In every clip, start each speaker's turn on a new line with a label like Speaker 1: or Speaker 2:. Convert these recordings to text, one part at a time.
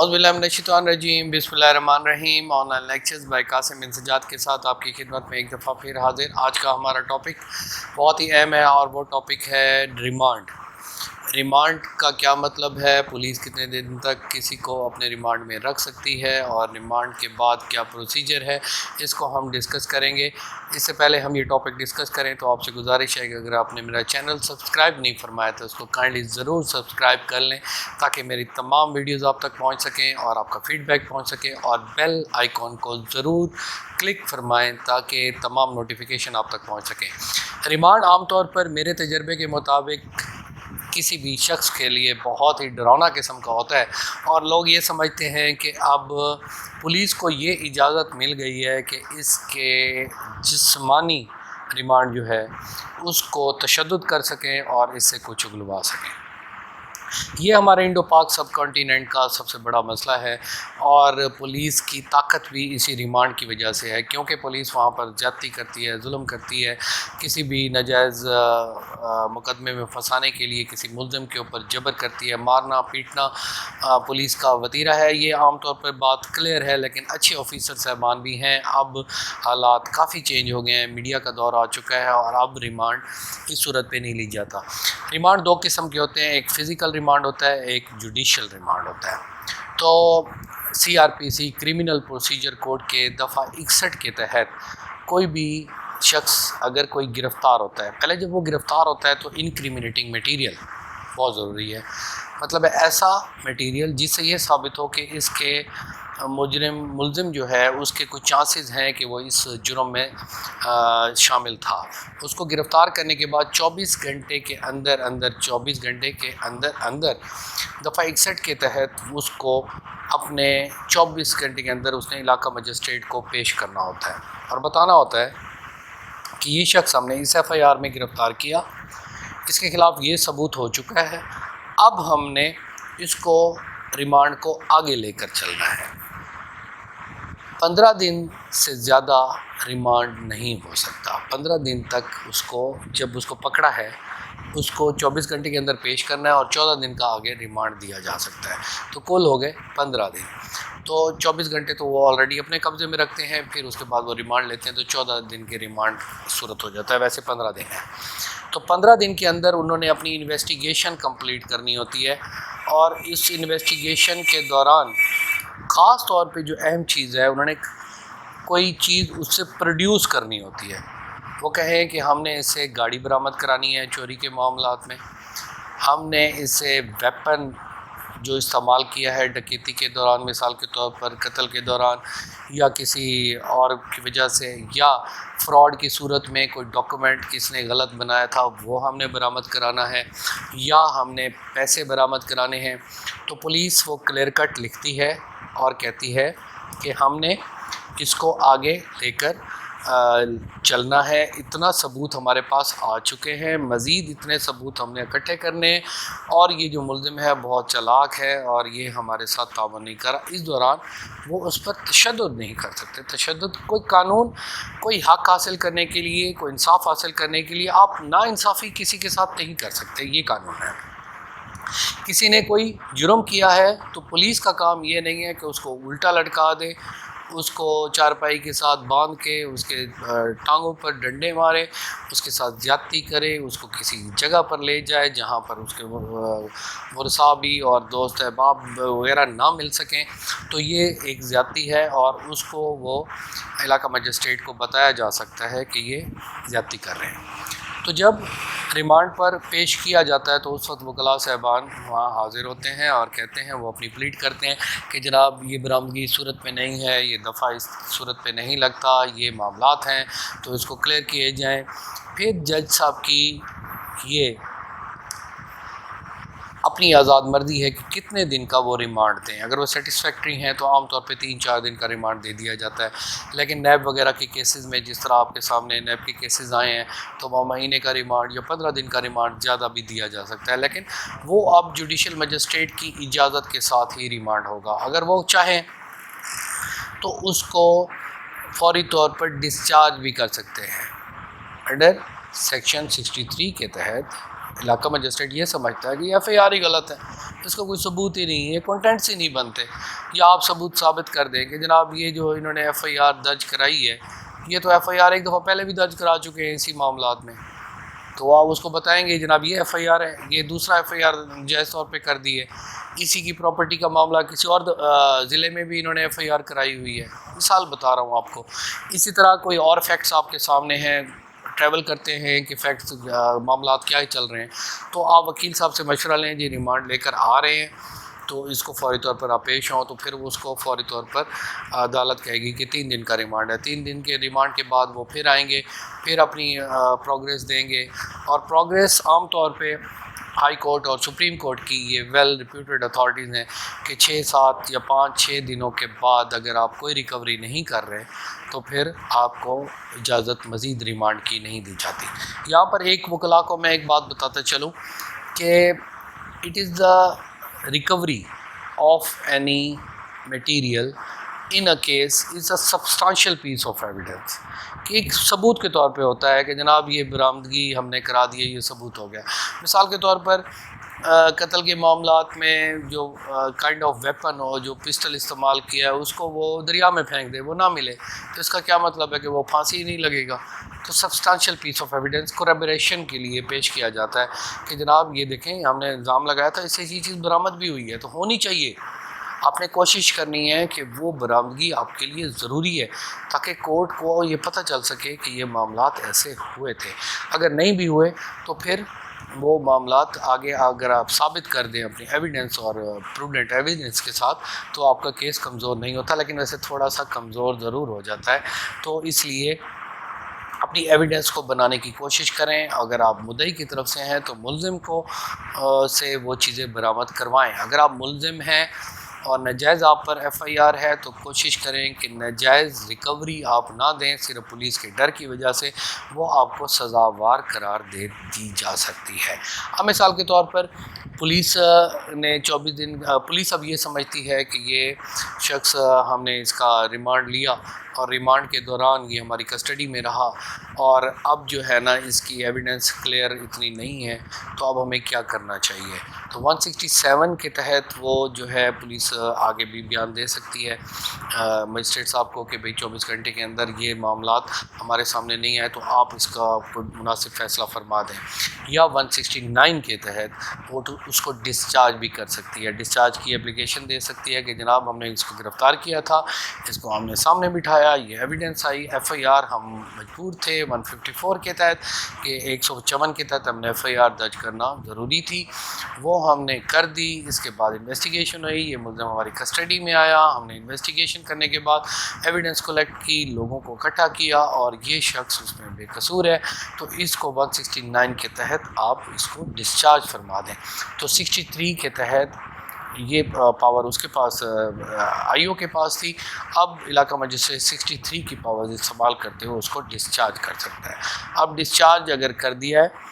Speaker 1: اعوذ باللہ من الشیطان الرجیم، بسم اللہ الرحمن الرحیم۔ Online lectures by Qasim Insjad کے ساتھ آپ کی خدمت میں ایک دفعہ پھر حاضر۔ آج کا ہمارا ٹاپک بہت ہی اہم ہے اور وہ ٹاپک ہے ریمانڈ۔ ریمانڈ کا کیا مطلب ہے، پولیس کتنے دن تک کسی کو اپنے ریمانڈ میں رکھ سکتی ہے اور ریمانڈ کے بعد کیا پروسیجر ہے، اس کو ہم ڈسکس کریں گے۔ اس سے پہلے ہم یہ ٹاپک ڈسکس کریں تو آپ سے گزارش ہے کہ اگر آپ نے میرا چینل سبسکرائب نہیں فرمایا تو اس کو کائنڈلی ضرور سبسکرائب کر لیں تاکہ میری تمام ویڈیوز آپ تک پہنچ سکیں اور آپ کا فیڈ بیک پہنچ سکے، اور بیل آئیکن کو ضرور کلک فرمائیں تاکہ تمام نوٹیفیکیشن آپ تک پہنچ سکیں۔ ریمانڈ عام طور پر میرے تجربے کے مطابق کسی بھی شخص کے لیے بہت ہی ڈراؤنا قسم کا ہوتا ہے، اور لوگ یہ سمجھتے ہیں کہ اب پولیس کو یہ اجازت مل گئی ہے کہ اس کے جسمانی ریمانڈ جو ہے اس کو تشدد کر سکیں اور اس سے کچھ اگلوا سکیں۔ یہ ہمارے انڈو پاک سب کانٹیننٹ کا سب سے بڑا مسئلہ ہے، اور پولیس کی طاقت بھی اسی ریمانڈ کی وجہ سے ہے، کیونکہ پولیس وہاں پر زیادتی کرتی ہے، ظلم کرتی ہے، کسی بھی ناجائز مقدمے میں پھنسانے کے لیے کسی ملزم کے اوپر جبر کرتی ہے، مارنا پیٹنا پولیس کا وتیرہ ہے۔ یہ عام طور پر بات کلیئر ہے، لیکن اچھے آفیسر صاحبان بھی ہیں۔ اب حالات کافی چینج ہو گئے ہیں، میڈیا کا دور آ چکا ہے اور اب ریمانڈ اس صورت پہ نہیں لی جاتا۔ ریمانڈ دو قسم کے ہوتے ہیں، ایک فزیکل ریمانڈ ہوتا ہے، ایک جوڈیشل ریمانڈ ہوتا ہے۔ تو CRPC کرمنل پروسیجر کوڈ کے دفعہ 61 کے تحت کوئی بھی شخص اگر کوئی گرفتار ہوتا ہے، پہلے جب وہ گرفتار ہوتا ہے تو انکریمنیٹنگ میٹیریل بہت ضروری ہے، مطلب ایسا میٹیریل جس سے یہ ثابت ہو کہ اس کے ملزم جو ہے اس کے کچھ چانسز ہیں کہ وہ اس جرم میں شامل تھا۔ اس کو گرفتار کرنے کے بعد 24 گھنٹے کے اندر دفعہ 61 کے تحت اس کو اپنے 24 گھنٹے کے اندر اس نے علاقہ مجسٹریٹ کو پیش کرنا ہوتا ہے اور بتانا ہوتا ہے کہ یہ شخص ہم نے اس FIR میں گرفتار کیا، اس کے خلاف یہ ثبوت ہو چکا ہے، اب ہم نے اس کو ریمانڈ کو آگے لے کر چلنا ہے۔ 15 دن سے زیادہ ریمانڈ نہیں ہو سکتا۔ 15 دن تک اس کو جب اس کو پکڑا ہے اس کو 24 گھنٹے کے اندر پیش کرنا ہے اور 14 دن کا آگے ریمانڈ دیا جا سکتا ہے، تو کل ہو گئے 15 دن۔ تو 24 گھنٹے تو وہ آلریڈی اپنے قبضے میں رکھتے ہیں، پھر اس کے بعد وہ ریمانڈ لیتے ہیں تو 14 دن کے ریمانڈ صورت ہو جاتا ہے، ویسے 15 دن ہے۔ تو 15 دن کے اندر انہوں نے اپنی انویسٹیگیشن کمپلیٹ کرنی ہوتی ہے، اور اس انویسٹیگیشن کے دوران خاص طور پہ جو اہم چیز ہے، انہوں نے کوئی چیز اس سے پروڈیوس کرنی ہوتی ہے۔ وہ کہیں کہ ہم نے اس سے گاڑی برآمد کرانی ہے چوری کے معاملات میں، ہم نے اس سے ویپن جو استعمال کیا ہے ڈکیتی کے دوران، مثال کے طور پر قتل کے دوران یا کسی اور کی وجہ سے، یا فراڈ کی صورت میں کوئی ڈاکومنٹ کس نے غلط بنایا تھا وہ ہم نے برآمد کرانا ہے، یا ہم نے پیسے برآمد کرانے ہیں، تو پولیس وہ کلیئر کٹ لکھتی ہے اور کہتی ہے کہ ہم نے اس کو آگے لے کر چلنا ہے، اتنا ثبوت ہمارے پاس آ چکے ہیں، مزید اتنے ثبوت ہم نے اکٹھے کرنے ہیں، اور یہ جو ملزم ہے بہت چالاک ہے اور یہ ہمارے ساتھ تعاون نہیں کر رہا۔ اس دوران وہ اس پر تشدد نہیں کر سکتے۔ تشدد کوئی قانون، کوئی حق حاصل کرنے کے لیے، کوئی انصاف حاصل کرنے کے لیے آپ نا انصافی کسی کے ساتھ نہیں کر سکتے، یہ قانون ہے۔ کسی نے کوئی جرم کیا ہے تو پولیس کا کام یہ نہیں ہے کہ اس کو الٹا لٹکا دے، اس کو چارپائی کے ساتھ باندھ کے اس کے ٹانگوں پر ڈنڈے مارے، اس کے ساتھ زیادتی کرے، اس کو کسی جگہ پر لے جائے جہاں پر اس کے ورثاء بھی اور دوست احباب وغیرہ نہ مل سکیں، تو یہ ایک زیادتی ہے، اور اس کو وہ علاقہ مجسٹریٹ کو بتایا جا سکتا ہے کہ یہ زیادتی کر رہے ہیں۔ تو جب ریمانڈ پر پیش کیا جاتا ہے تو اس وقت وکلاء صاحبان وہاں حاضر ہوتے ہیں اور کہتے ہیں، وہ اپنی پلیٹ کرتے ہیں کہ جناب یہ برآمدگی اس صورت پہ نہیں ہے، یہ دفعہ اس صورت پہ نہیں لگتا، یہ معاملات ہیں تو اس کو کلیئر کیے جائیں۔ پھر جج صاحب کی یہ اپنی آزاد مرضی ہے کہ کتنے دن کا وہ ریمانڈ دیں۔ اگر وہ سیٹسفیکٹری ہیں تو عام طور پہ 3-4 دن کا ریمانڈ دے دیا جاتا ہے، لیکن نیب وغیرہ کے کیسز میں جس طرح آپ کے سامنے نیب کے کیسز آئے ہیں تو وہ مہینے کا ریمانڈ یا 15 دن کا ریمانڈ زیادہ بھی دیا جا سکتا ہے، لیکن وہ اب جوڈیشل مجسٹریٹ کی اجازت کے ساتھ ہی ریمانڈ ہوگا۔ اگر وہ چاہیں تو اس کو فوری طور پر ڈسچارج بھی کر سکتے ہیں۔ انڈر سیکشن 63 کے تحت علاقہ مجسٹریٹ یہ سمجھتا ہے کہ یہ FIR ہی غلط ہے، اس کا کوئی ثبوت ہی نہیں ہے، کنٹینٹس ہی نہیں بنتے، یا آپ ثبوت ثابت کر دیں کہ جناب یہ جو انہوں نے ایف آئی آر درج کرائی ہے، یہ تو ایف آئی آر ایک دفعہ پہلے بھی درج کرا چکے ہیں اسی معاملات میں، تو آپ اس کو بتائیں گے جناب یہ ایف آئی آر ہے، یہ دوسرا ایف آئی آر جائز طور پہ کر دی ہے، اسی کی پراپرٹی کا معاملہ کسی اور ضلع میں بھی انہوں نے ایف آئی آر کرائی ہوئی ہے، مثال بتا رہا ہوں آپ کو۔ اسی طرح کوئی اور فیکٹس آپ کے سامنے ہیں، ٹریول کرتے ہیں کہ فیکٹس معاملات کیا چل رہے ہیں، تو آپ وکیل صاحب سے مشورہ لیں، جی ریمانڈ لے کر آ رہے ہیں تو اس کو فوری طور پر آپ پیش ہوں، تو پھر اس کو فوری طور پر عدالت کہے گی کہ 3 دن کا ریمانڈ ہے، 3 دن کے ریمانڈ کے بعد وہ پھر آئیں گے، پھر اپنی پروگریس دیں گے، اور پروگریس عام طور پہ ہائی کورٹ اور سپریم کورٹ کی یہ ویل ریپیوٹیڈ اتھارٹیز ہیں کہ 6 7 یا 5 6 دنوں کے بعد اگر آپ کوئی ریکوری نہیں کر رہے تو پھر آپ کو اجازت مزید ریمانڈ کی نہیں دی جاتی۔ یہاں پر ایک وکلاء کو میں ایک بات بتاتا چلوں کہ it is the recovery of any material in a case is a substantial piece of evidence، کہ ایک ثبوت کے طور پہ ہوتا ہے کہ جناب یہ برآمدگی ہم نے کرا دی ہے، یہ ثبوت ہو گیا۔ مثال کے طور پر قتل کے معاملات میں جو کائنڈ آف ویپن ہو، جو پسٹل استعمال کیا ہے، اس کو وہ دریا میں پھینک دے، وہ نہ ملے، تو اس کا کیا مطلب ہے کہ وہ پھانسی ہی نہیں لگے گا؟ تو سبسٹانشیل پیس آف ایویڈنس کوریبوریشن کے لیے پیش کیا جاتا ہے کہ جناب یہ دیکھیں ہم نے الزام لگایا تھا، اس سے یہ چیز برآمد بھی ہوئی ہے، تو ہونی چاہیے۔ آپ نے کوشش کرنی ہے کہ وہ برآمدگی آپ کے لیے ضروری ہے تاکہ کورٹ کو یہ پتہ چل سکے کہ یہ معاملات ایسے ہوئے تھے۔ اگر نہیں بھی ہوئے تو پھر وہ معاملات آگے اگر آپ ثابت کر دیں اپنی ایویڈنس اور پروڈنٹ ایویڈنس کے ساتھ تو آپ کا کیس کمزور نہیں ہوتا، لیکن ویسے تھوڑا سا کمزور ضرور ہو جاتا ہے۔ تو اس لیے اپنی ایویڈنس کو بنانے کی کوشش کریں، اگر آپ مدعی کی طرف سے ہیں تو ملزم کو سے وہ چیزیں برآمد کروائیں۔ اگر آپ ملزم ہیں اور ناجائز آپ پر ایف آئی آر ہے تو کوشش کریں کہ ناجائز ریکوری آپ نہ دیں، صرف پولیس کے ڈر کی وجہ سے وہ آپ کو سزاوار قرار دے دی جا سکتی ہے۔ اب مثال کے طور پر پولیس نے 24 دن پولیس اب یہ سمجھتی ہے کہ یہ شخص ہم نے اس کا ریمانڈ لیا اور ریمانڈ کے دوران یہ ہماری کسٹڈی میں رہا، اور اب جو ہے نا اس کی ایویڈنس کلیئر اتنی نہیں ہے، تو اب ہمیں کیا کرنا چاہیے؟ تو 167 کے تحت وہ جو ہے پولیس آگے بھی بیان دے سکتی ہے مجسٹریٹ صاحب کو کہ بھئی 24 گھنٹے کے اندر یہ معاملات ہمارے سامنے نہیں آئے تو آپ اس کا مناسب فیصلہ فرما دیں، یا 169 کے تحت وہ اس کو ڈسچارج بھی کر سکتی ہے، ڈسچارج کی اپلیکیشن دے سکتی ہے کہ جناب ہم نے اس کو گرفتار کیا تھا، اس کو ہم نے سامنے بٹھایا، یہ ایویڈنس آئی، ایف آئی آر ہم مجبور تھے 154 کے تحت کہ 154 کے تحت ہم نے ایف آئی آر درج کرنا ضروری تھی، وہ ہم نے کر دی، اس کے بعد انویسٹیگیشن ہوئی، یہ ملزم ہماری کسٹڈی میں آیا، ہم نے انویسٹیگیشن کرنے کے بعد ایویڈنس کلیکٹ کی، لوگوں کو اکٹھا کیا اور یہ شخص اس میں بے قصور ہے، تو اس کو 169 کے تحت آپ اس کو ڈسچارج فرما دیں۔ تو 63 کے تحت یہ پاور اس کے پاس آئی او کے پاس تھی، اب علاقہ مجسٹریٹ 63 کی پاور استعمال کرتے ہوئے اس کو ڈسچارج کر سکتا ہے۔ اب ڈسچارج اگر کر دیا ہے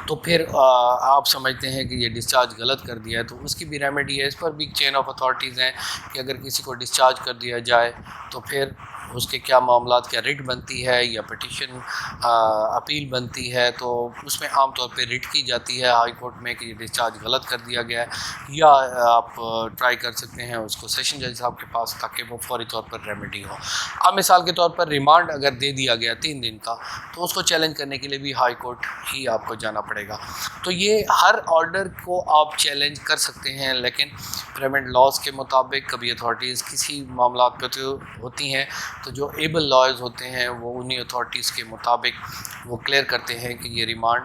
Speaker 1: تو پھر آپ سمجھتے ہیں کہ یہ ڈسچارج غلط کر دیا ہے تو اس کی بھی ریمیڈی ہے، اس پر بھی چین آف اتھارٹیز ہیں کہ اگر کسی کو ڈسچارج کر دیا جائے تو پھر اس کے کیا معاملات، کیا ریٹ بنتی ہے یا پٹیشن اپیل بنتی ہے، تو اس میں عام طور پہ ریٹ کی جاتی ہے ہائی کورٹ میں کہ یہ ڈسچارج غلط کر دیا گیا ہے، یا آپ ٹرائی کر سکتے ہیں اس کو سیشن جج صاحب کے پاس تاکہ وہ فوری طور پر ریمیڈی ہو۔ اب مثال کے طور پر ریمانڈ اگر دے دیا گیا 3 دن کا تو اس کو چیلنج کرنے کے لیے بھی ہائی کورٹ ہی آپ کو جانا پڑے گا۔ تو یہ ہر آرڈر کو آپ چیلنج کر سکتے ہیں، لیکن پریونٹ لاز کے مطابق کبھی اتھارٹیز کسی معاملات پہ تو ہوتی ہیں تو جو ایبل لائرز ہوتے ہیں وہ انہی اتھارٹیز کے مطابق وہ کلیئر کرتے ہیں کہ یہ ریمانڈ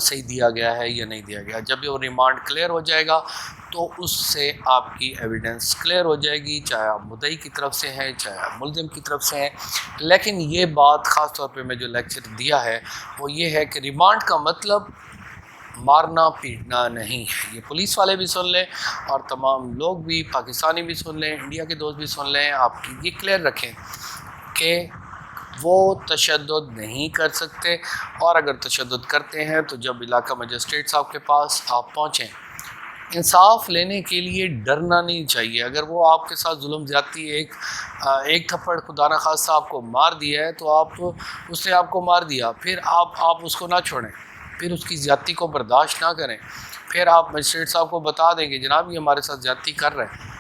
Speaker 1: صحیح دیا گیا ہے یا نہیں دیا گیا۔ جب یہ ریمانڈ کلیئر ہو جائے گا تو اس سے آپ کی ایویڈنس کلیئر ہو جائے گی، چاہے آپ مدعی کی طرف سے ہیں چاہے آپ ملزم کی طرف سے ہیں۔ لیکن یہ بات خاص طور پہ میں جو لیکچر دیا ہے وہ یہ ہے کہ ریمانڈ کا مطلب مارنا پیٹنا نہیں ہے، یہ پولیس والے بھی سن لیں اور تمام لوگ بھی، پاکستانی بھی سن لیں، انڈیا کے دوست بھی سن لیں، آپ یہ کلیئر رکھیں کہ وہ تشدد نہیں کر سکتے، اور اگر تشدد کرتے ہیں تو جب علاقہ مجسٹریٹ صاحب کے پاس آپ پہنچیں انصاف لینے کے لیے ڈرنا نہیں چاہیے۔ اگر وہ آپ کے ساتھ ظلم زیادتی ایک تھپڑ خدا نخواستہ آپ کو مار دیا ہے تو اس نے آپ کو مار دیا، پھر آپ اس کو نہ چھوڑیں، پھر اس کی زیادتی کو برداشت نہ کریں، پھر آپ مجسٹریٹ صاحب کو بتا دیں کہ جناب یہ ہمارے ساتھ زیادتی کر رہے ہیں،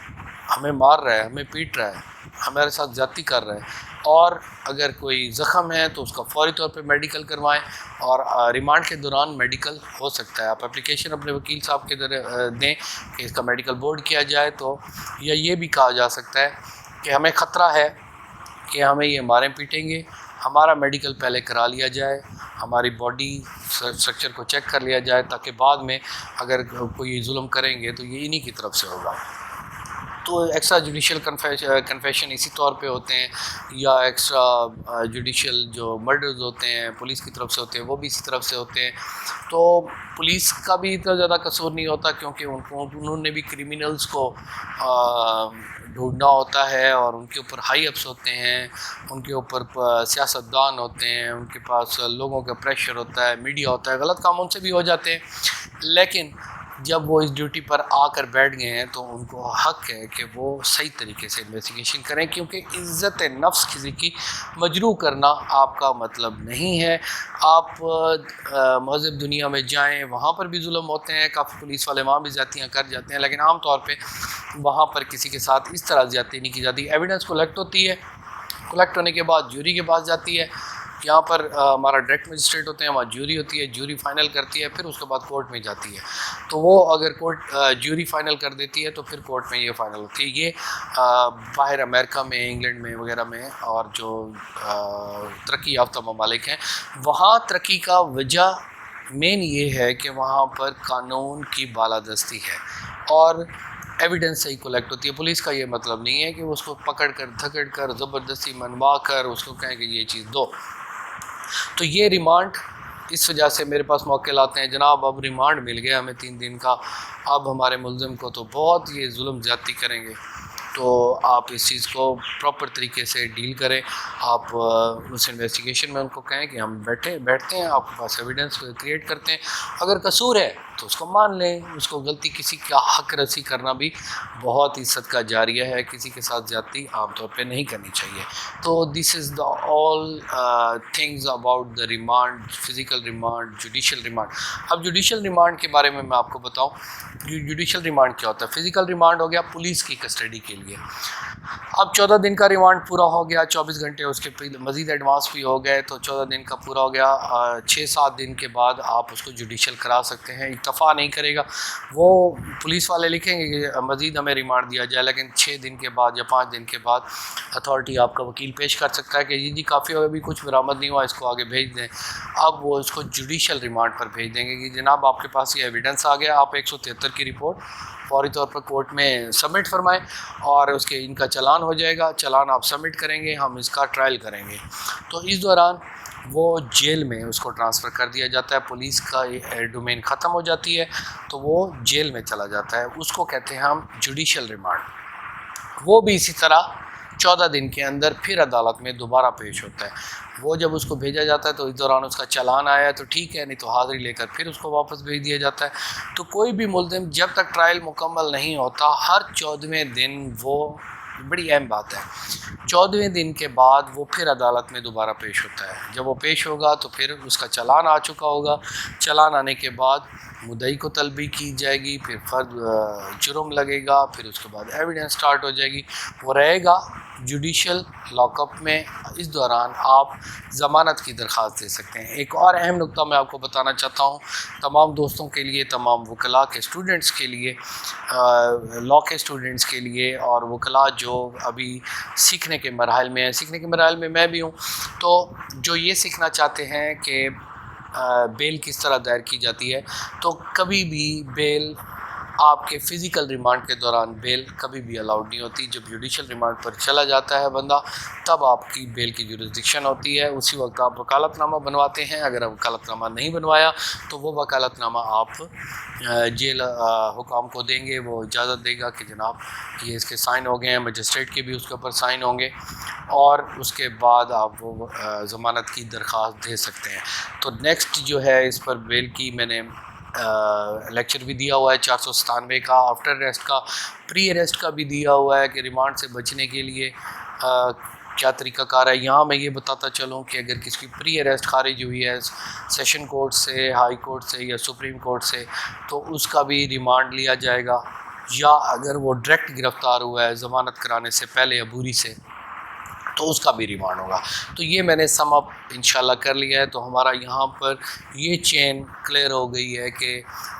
Speaker 1: ہمیں مار رہا ہے، ہمیں پیٹ رہا ہے، ہمارے ساتھ زیادتی کر رہے ہیں، اور اگر کوئی زخم ہے تو اس کا فوری طور پہ میڈیکل کروائیں، اور ریمانڈ کے دوران میڈیکل ہو سکتا ہے، آپ اپلیکیشن اپنے وکیل صاحب کے دیں کہ اس کا میڈیکل بورڈ کیا جائے، تو یا یہ بھی کہا جا سکتا ہے کہ ہمیں خطرہ ہے کہ ہمیں یہ ماریں پیٹیں گے، ہمارا میڈیکل پہلے کرا لیا جائے، ہماری باڈی اسٹرکچر کو چیک کر لیا جائے، تاکہ بعد میں اگر کوئی ظلم کریں گے تو یہ انہی کی طرف سے ہوگا۔ تو ایکسٹرا جوڈیشل کنفیشن اسی طور پہ ہوتے ہیں، یا ایکسٹرا جوڈیشل جو مرڈرز ہوتے ہیں پولیس کی طرف سے ہوتے ہیں وہ بھی اسی طرف سے ہوتے ہیں۔ تو پولیس کا بھی اتنا زیادہ قصور نہیں ہوتا، کیونکہ انہوں نے بھی کرمنلز کو ڈھونڈنا ہوتا ہے، اور ان کے اوپر ہائی اپس ہوتے ہیں، ان کے اوپر سیاستدان ہوتے ہیں، ان کے پاس لوگوں کا پریشر ہوتا ہے، میڈیا ہوتا ہے، غلط کام ان سے بھی ہو جاتے ہیں، لیکن جب وہ اس ڈیوٹی پر آ کر بیٹھ گئے ہیں تو ان کو حق ہے کہ وہ صحیح طریقے سے انویسٹیگیشن کریں، کیونکہ عزت نفس کسی کی مجروح کرنا آپ کا مطلب نہیں ہے۔ آپ مہذب دنیا میں جائیں، وہاں پر بھی ظلم ہوتے ہیں، کافی پولیس والے وہاں بھی زیادتیاں کر جاتے ہیں، لیکن عام طور پہ وہاں پر کسی کے ساتھ اس طرح زیادتی نہیں کی جاتی۔ ایویڈنس کلیکٹ ہوتی ہے، کلیکٹ ہونے کے بعد جوری کے پاس جاتی ہے، یہاں پر ہمارا ڈائریکٹ مجسٹریٹ ہوتے ہیں، وہاں جوری ہوتی ہے، جوری فائنل کرتی ہے، پھر اس کے بعد کورٹ میں جاتی ہے، تو وہ اگر کورٹ جوری فائنل کر دیتی ہے تو پھر کورٹ میں یہ فائنل ہوتی ہے۔ یہ باہر امریکہ میں، انگلینڈ میں وغیرہ میں، اور جو ترقی یافتہ ممالک ہیں وہاں ترقی کا وجہ مین یہ ہے کہ وہاں پر قانون کی بالادستی ہے اور ایویڈنس صحیح کلیکٹ ہوتی ہے۔ پولیس کا یہ مطلب نہیں ہے کہ وہ اس کو پکڑ کر دھکڑ کر زبردستی منوا کر اس کو کہیں کہ یہ چیز دو۔ تو یہ ریمانڈ اس وجہ سے میرے پاس موکل آتے ہیں، جناب اب ریمانڈ مل گیا ہمیں 3 دن کا، اب ہمارے ملزم کو تو بہت یہ ظلم زیادتی کریں گے، تو آپ اس چیز کو پراپر طریقے سے ڈیل کریں۔ آپ اس انویسٹیگیشن میں ان کو کہیں کہ ہم بیٹھتے ہیں، آپ کے پاس ایویڈنس کریٹ کرتے ہیں، اگر قصور ہے تو اس کو مان لیں، اس کو غلطی کسی کا حق رسی کرنا بھی بہت ہی صدقہ جاریہ ہے، کسی کے ساتھ زیادتی عام طور پہ نہیں کرنی چاہیے۔ تو this is the all things about the remand, physical remand, judicial remand. اب جوڈیشل ریمانڈ کے بارے میں آپ کو بتاؤں، جوڈیشل ریمانڈ کیا ہوتا ہے؟ فزیکل ریمانڈ ہو گیا پولیس کی کسٹڈی کے لیے، اب 14 دن کا ریمانڈ پورا ہو گیا، 24 گھنٹے اس کے مزید ایڈوانس بھی ہو گئے، تو 14 دن کا پورا ہو گیا، 6-7 دن کے بعد آپ اس کو جوڈیشل کرا سکتے ہیں۔ اکتفا نہیں کرے گا، وہ پولیس والے لکھیں گے کہ مزید ہمیں ریمانڈ دیا جائے، لیکن 6 دن کے بعد یا 5 دن کے بعد اتھارٹی آپ کا وکیل پیش کر سکتا ہے کہ جی کافی ہو گیا، ابھی کچھ برآمد نہیں ہوا، اس کو آگے بھیج دیں۔ اب وہ اس کو جوڈیشل ریمانڈ پر بھیج دیں گے کہ جناب آپ کے پاس یہ ایویڈنس آ گیا، آپ 173 کی رپورٹ فوری طور پر کورٹ میں سبمٹ فرمائیں، اور اس کے ان کا چلان ہو جائے گا، چلان آپ سبمٹ کریں گے، ہم اس کا ٹرائل کریں گے۔ تو اس دوران وہ جیل میں اس کو ٹرانسفر کر دیا جاتا ہے، پولیس کا ڈومین ختم ہو جاتی ہے تو وہ جیل میں چلا جاتا ہے، اس کو کہتے ہیں ہم جوڈیشل ریمانڈ۔ وہ بھی اسی طرح 14 دن کے اندر پھر عدالت میں دوبارہ پیش ہوتا ہے۔ وہ جب اس کو بھیجا جاتا ہے تو اس دوران اس کا چلان آیا ہے تو ٹھیک ہے، نہیں تو حاضری لے کر پھر اس کو واپس بھیج دیا جاتا ہے۔ تو کوئی بھی ملزم جب تک ٹرائل مکمل نہیں ہوتا، ہر 14ویں دن، وہ بڑی اہم بات ہے، 14ویں دن کے بعد وہ پھر عدالت میں دوبارہ پیش ہوتا ہے۔ جب وہ پیش ہوگا تو پھر اس کا چلان آ چکا ہوگا، چلان آنے کے بعد مدعی کو طلبی کی جائے گی، پھر فرد جرم لگے گا، پھر اس کے بعد ایویڈنس سٹارٹ ہو جائے گی، وہ رہے گا جوڈیشل لاک اپ میں۔ اس دوران آپ ضمانت کی درخواست دے سکتے ہیں۔ ایک اور اہم نقطہ میں آپ کو بتانا چاہتا ہوں، تمام دوستوں کے لیے، تمام وکلاء کے اسٹوڈنٹس کے لیے، لاء کے اسٹوڈنٹس کے لیے، اور وکلاء جو ابھی سیکھنے کے مراحل میں ہیں، سیکھنے کے مراحل میں میں بھی ہوں، تو جو یہ سیکھنا چاہتے ہیں کہ بیل کس طرح دائر کی جاتی ہے، تو کبھی بھی بیل آپ کے فزیکل ریمانڈ کے دوران بیل کبھی بھی الاؤڈ نہیں ہوتی۔ جب جوڈیشل ریمانڈ پر چلا جاتا ہے بندہ، تب آپ کی بیل کی جورسڈکشن ہوتی ہے، اسی وقت آپ وکالت نامہ بنواتے ہیں۔ اگر آپ وکالت نامہ نہیں بنوایا تو وہ وکالت نامہ آپ جیل حکام کو دیں گے، وہ اجازت دے گا کہ جناب یہ اس کے سائن ہو گئے ہیں، مجسٹریٹ کے بھی اس کے اوپر سائن ہوں گے، اور اس کے بعد آپ وہ ضمانت کی درخواست دے سکتے ہیں۔ تو نیکسٹ جو ہے اس پر بیل کی میں نے لیکچر بھی دیا ہوا ہے 497 کا، آفٹر ریسٹ کا، پری اریسٹ کا بھی دیا ہوا ہے کہ ریمانڈ سے بچنے کے لیے کیا طریقہ کار ہے. یہاں میں یہ بتاتا چلوں کہ اگر کسی کی پری اریسٹ خارج ہوئی ہے سیشن کورٹ سے، ہائی کورٹ سے یا سپریم کورٹ سے، تو اس کا بھی ریمانڈ لیا جائے گا، یا اگر وہ ڈائریکٹ گرفتار ہوا ہے ضمانت کرانے سے پہلے عبوری سے تو اس کا بھی ریمانڈ ہوگا. تو یہ میں نے سم اپ انشاءاللہ کر لیا ہے. تو ہمارا یہاں پر یہ چین کلیئر ہو گئی ہے کہ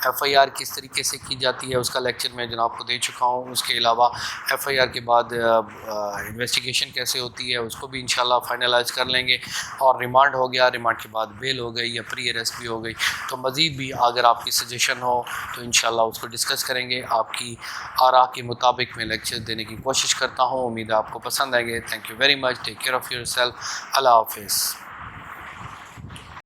Speaker 1: ایف آئی آر کس طریقے سے کی جاتی ہے، اس کا لیکچر میں جناب کو دے چکا ہوں. اس کے علاوہ ایف آئی آر کے بعد انویسٹیگیشن کیسے ہوتی ہے اس کو بھی انشاءاللہ فائنلائز کر لیں گے. اور ریمانڈ ہو گیا، ریمانڈ کے بعد بیل ہو گئی یا پری اریسٹ بھی ہو گئی. تو مزید بھی اگر آپ کی سجیشن ہو تو انشاءاللہ اس کو ڈسکس کریں گے. آپ کی آراء کے مطابق میں لیکچر دینے کی کوشش کرتا ہوں. امید ہے آپ کو پسند آئے گے. Thank you very much. Take care of your self. اللہ حافظ.